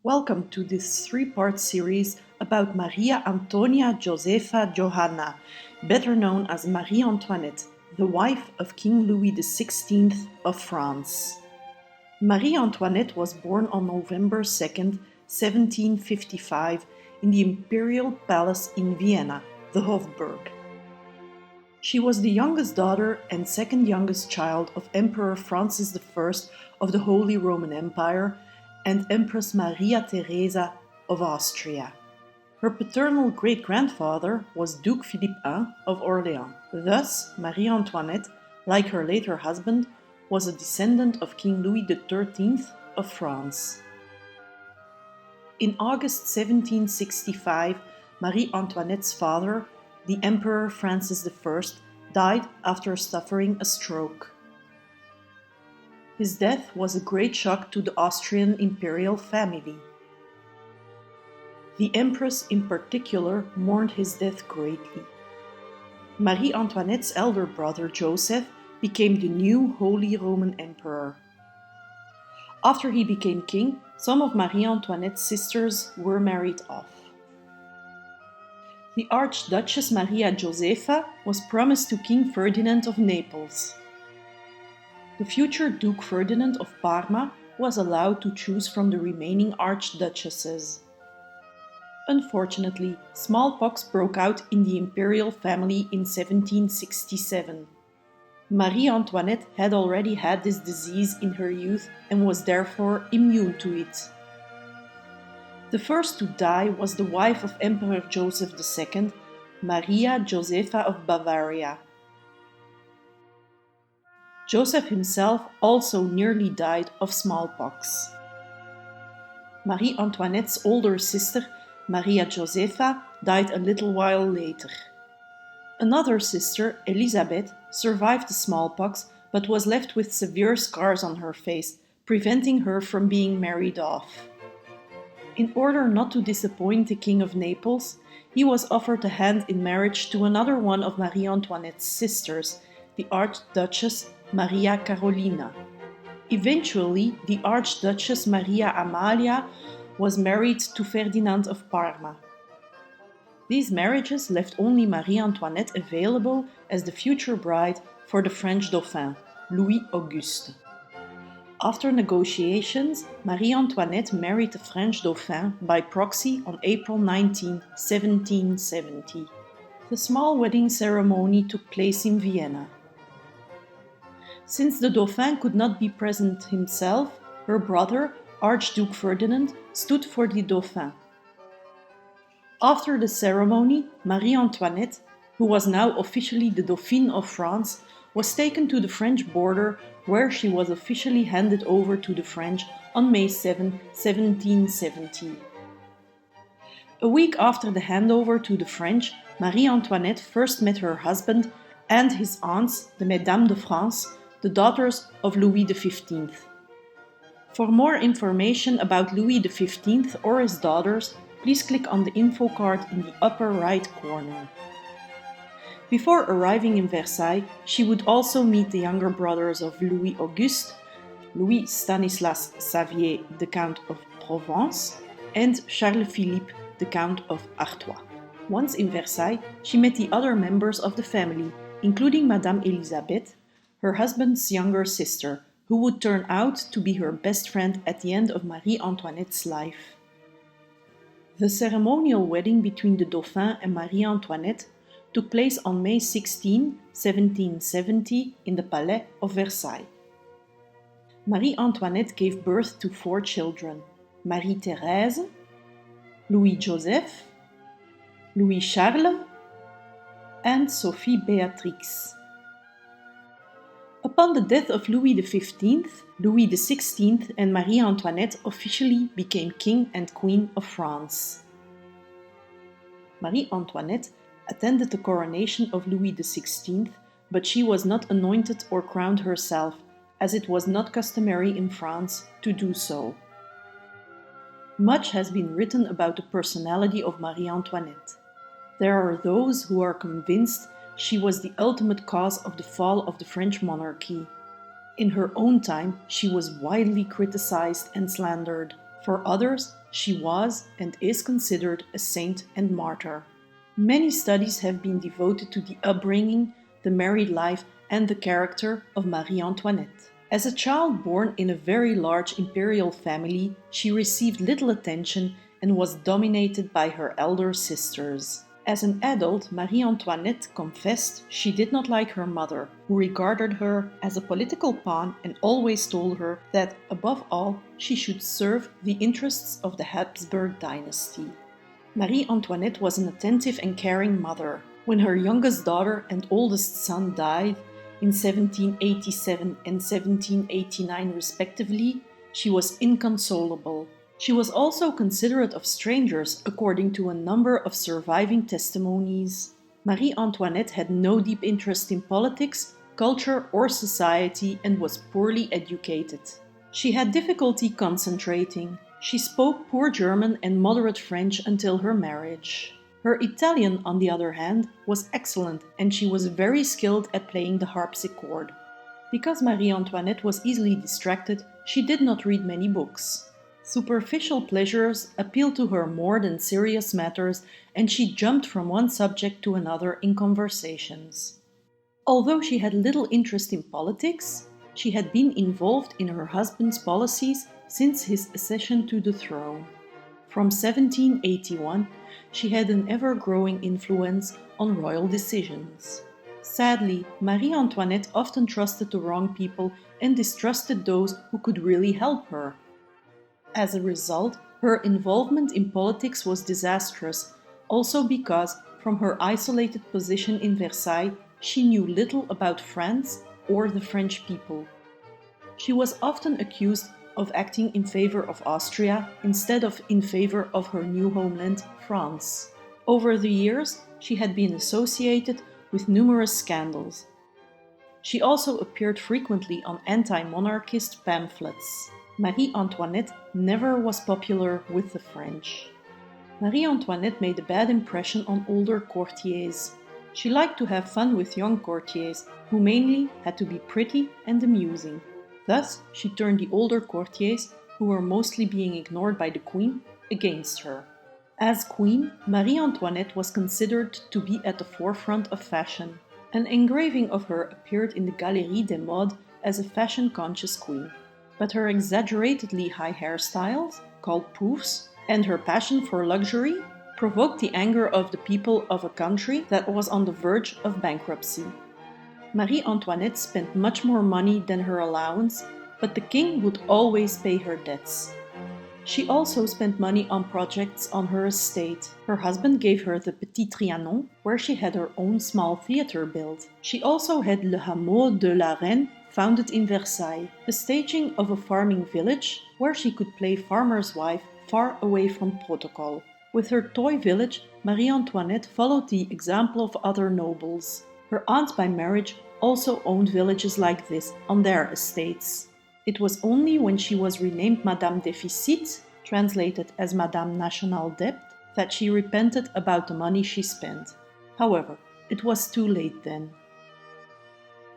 Welcome to this three-part series about Maria Antonia Josepha Johanna, better known as Marie Antoinette, the wife of King Louis XVI of France. Marie Antoinette was born on November 2nd, 1755, in the Imperial Palace in Vienna, the Hofburg. She was the youngest daughter and second youngest child of Emperor Francis I of the Holy Roman Empire and Empress Maria Theresa of Austria. Her paternal great-grandfather was Duke Philippe I of Orléans. Thus, Marie Antoinette, like her later husband, was a descendant of King Louis XIII of France. In August 1765, Marie Antoinette's father, the Emperor Francis I, died after suffering a stroke. His death was a great shock to the Austrian imperial family. The Empress in particular mourned his death greatly. Marie Antoinette's elder brother Josèphe became the new Holy Roman Emperor. After he became king, some of Marie Antoinette's sisters were married off. The Archduchess Maria Josepha was promised to King Ferdinand of Naples. The future Duke Ferdinand of Parma was allowed to choose from the remaining archduchesses. Unfortunately, smallpox broke out in the imperial family in 1767. Marie Antoinette had already had this disease in her youth and was therefore immune to it. The first to die was the wife of Emperor Joseph II, Maria Josepha of Bavaria. Joseph himself also nearly died of smallpox. Marie Antoinette's older sister, Maria Josepha, died a little while later. Another sister, Elizabeth, survived the smallpox but was left with severe scars on her face, preventing her from being married off. In order not to disappoint the King of Naples, he was offered a hand in marriage to another one of Marie Antoinette's sisters, the Archduchess Maria Carolina. Eventually, the Archduchess Maria Amalia was married to Ferdinand of Parma. These marriages left only Marie Antoinette available as the future bride for the French Dauphin, Louis Auguste. After negotiations, Marie Antoinette married the French Dauphin by proxy on April 19, 1770. The small wedding ceremony took place in Vienna. Since the Dauphin could not be present himself, her brother, Archduke Ferdinand, stood for the Dauphin. After the ceremony, Marie Antoinette, who was now officially the Dauphine of France, was taken to the French border, where she was officially handed over to the French on May 7, 1770. A week after the handover to the French, Marie Antoinette first met her husband and his aunts, the Mesdames de France, the daughters of Louis XV. For more information about Louis XV or his daughters, please click on the info card in the upper right corner. Before arriving in Versailles, she would also meet the younger brothers of Louis Auguste, Louis Stanislas Xavier, the Count of Provence, and Charles-Philippe, the Count of Artois. Once in Versailles, she met the other members of the family, including Madame Elisabeth, her husband's younger sister, who would turn out to be her best friend at the end of Marie Antoinette's life. The ceremonial wedding between the Dauphin and Marie Antoinette took place on May 16, 1770, in the Palais of Versailles. Marie Antoinette gave birth to 4 children: Marie-Thérèse, Louis-Joseph, Louis-Charles, and Sophie Beatrix. Upon the death of Louis XV, Louis XVI and Marie Antoinette officially became King and Queen of France. Marie Antoinette attended the coronation of Louis XVI, but she was not anointed or crowned herself, as it was not customary in France to do so. Much has been written about the personality of Marie Antoinette. There are those who are convinced she was the ultimate cause of the fall of the French monarchy. In her own time, she was widely criticized and slandered. For others, she was and is considered a saint and martyr. Many studies have been devoted to the upbringing, the married life, and the character of Marie Antoinette. As a child born in a very large imperial family, she received little attention and was dominated by her elder sisters. As an adult, Marie Antoinette confessed she did not like her mother, who regarded her as a political pawn and always told her that, above all, she should serve the interests of the Habsburg dynasty. Marie Antoinette was an attentive and caring mother. When her youngest daughter and oldest son died, in 1787 and 1789 respectively, she was inconsolable. She was also considerate of strangers, according to a number of surviving testimonies. Marie Antoinette had no deep interest in politics, culture, or society and was poorly educated. She had difficulty concentrating. She spoke poor German and moderate French until her marriage. Her Italian, on the other hand, was excellent and she was very skilled at playing the harpsichord. Because Marie Antoinette was easily distracted, she did not read many books. Superficial pleasures appealed to her more than serious matters, and she jumped from one subject to another in conversations. Although she had little interest in politics, she had been involved in her husband's policies since his accession to the throne. From 1781, she had an ever-growing influence on royal decisions. Sadly, Marie Antoinette often trusted the wrong people and distrusted those who could really help her. As a result, her involvement in politics was disastrous, also because, from her isolated position in Versailles, she knew little about France or the French people. She was often accused of acting in favor of Austria instead of in favor of her new homeland, France. Over the years, she had been associated with numerous scandals. She also appeared frequently on anti-monarchist pamphlets. Marie Antoinette never was popular with the French. Marie Antoinette made a bad impression on older courtiers. She liked to have fun with young courtiers, who mainly had to be pretty and amusing. Thus, she turned the older courtiers, who were mostly being ignored by the queen, against her. As queen, Marie Antoinette was considered to be at the forefront of fashion. An engraving of her appeared in the Galerie des Modes as a fashion-conscious queen. But her exaggeratedly high hairstyles, called poufs, and her passion for luxury provoked the anger of the people of a country that was on the verge of bankruptcy. Marie Antoinette spent much more money than her allowance, but the king would always pay her debts. She also spent money on projects on her estate. Her husband gave her the Petit Trianon, where she had her own small theatre built. She also had Le Hameau de la Reine, founded in Versailles, the staging of a farming village where she could play farmer's wife far away from protocol. With her toy village, Marie Antoinette followed the example of other nobles. Her aunts by marriage also owned villages like this on their estates. It was only when she was renamed Madame Déficit, translated as Madame National Debt, that she repented about the money she spent. However, it was too late then.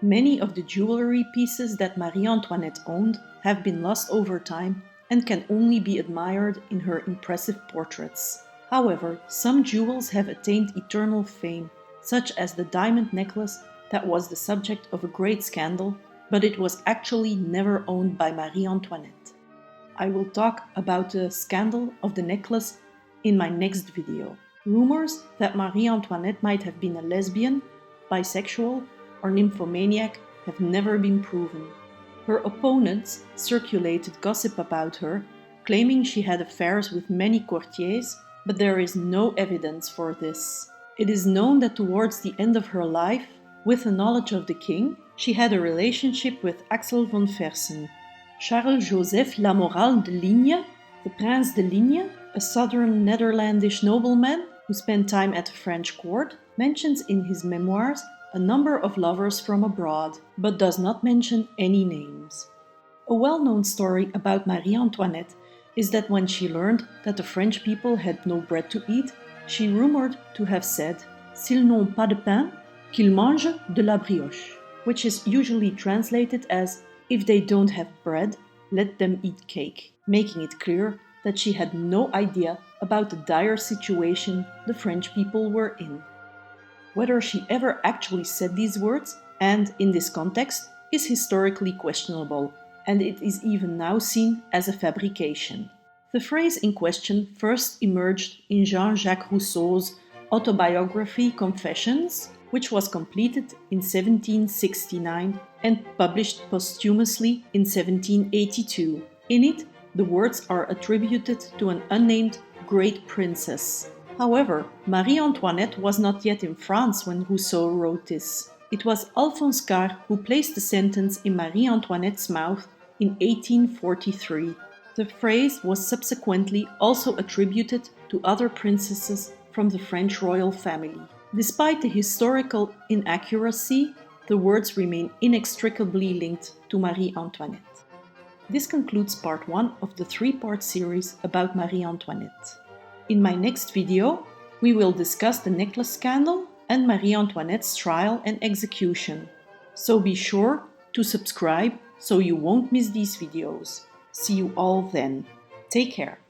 Many of the jewelry pieces that Marie Antoinette owned have been lost over time and can only be admired in her impressive portraits. However, some jewels have attained eternal fame, such as the diamond necklace that was the subject of a great scandal, but it was actually never owned by Marie Antoinette. I will talk about the scandal of the necklace in my next video. Rumors that Marie Antoinette might have been a lesbian, bisexual, or nymphomaniac have never been proven. Her opponents circulated gossip about her, claiming she had affairs with many courtiers, but there is no evidence for this. It is known that towards the end of her life, with the knowledge of the king, she had a relationship with Axel von Fersen. Charles Joseph Lamoral de Ligne, the Prince de Ligne, a southern Netherlandish nobleman who spent time at the French court, mentions in his memoirs a number of lovers from abroad, but does not mention any names. A well-known story about Marie Antoinette is that when she learned that the French people had no bread to eat, she rumored to have said, "S'ils n'ont pas de pain, qu'ils mangent de la brioche," which is usually translated as, "If they don't have bread, let them eat cake," making it clear that she had no idea about the dire situation the French people were in. Whether she ever actually said these words, and in this context, is historically questionable, and it is even now seen as a fabrication. The phrase in question first emerged in Jean-Jacques Rousseau's autobiography Confessions, which was completed in 1769 and published posthumously in 1782. In it, the words are attributed to an unnamed great princess. However, Marie Antoinette was not yet in France when Rousseau wrote this. It was Alphonse Karr who placed the sentence in Marie Antoinette's mouth in 1843. The phrase was subsequently also attributed to other princesses from the French royal family. Despite the historical inaccuracy, the words remain inextricably linked to Marie Antoinette. This concludes part 1 of the 3-part series about Marie Antoinette. In my next video, we will discuss the necklace scandal and Marie Antoinette's trial and execution. So be sure to subscribe so you won't miss these videos. See you all then. Take care.